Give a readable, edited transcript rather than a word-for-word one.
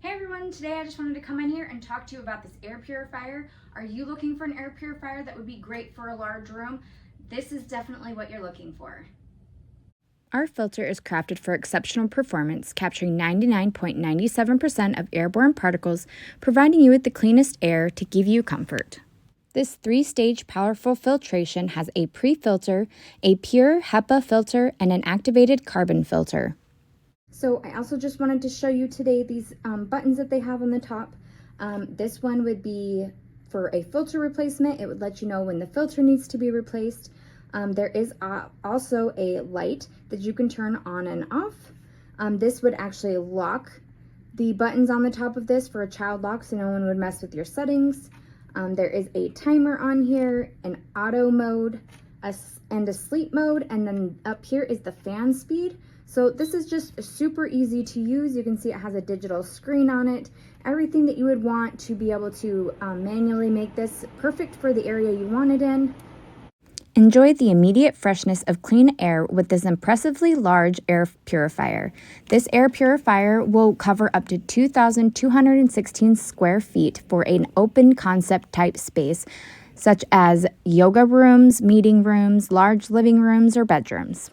Hey everyone, today I just wanted to come in here and talk to you about this air purifier. Are you looking for an air purifier that would be great for a large room? This is definitely what you're looking for. Our filter is crafted for exceptional performance, capturing 99.97% of airborne particles, providing you with the cleanest air to give you comfort. This 3-stage powerful filtration has a pre-filter, a pure HEPA filter, and an activated carbon filter. So I also just wanted to show you today these buttons that they have on the top. This one would be for a filter replacement. It would let you know when the filter needs to be replaced. There is also a light that you can turn on and off. This would actually lock the buttons on the top of this for a child lock so no one would mess with your settings. There is a timer on here, an auto mode, and a sleep mode, and then up here is the fan speed. So this is just super easy to use. You can see it has a digital screen on it. Everything that you would want to be able to manually make this perfect for the area you want it in. Enjoy the immediate freshness of clean air with this impressively large air purifier. This air purifier will cover up to 2,216 square feet for an open concept type space, such as yoga rooms, meeting rooms, large living rooms, or bedrooms.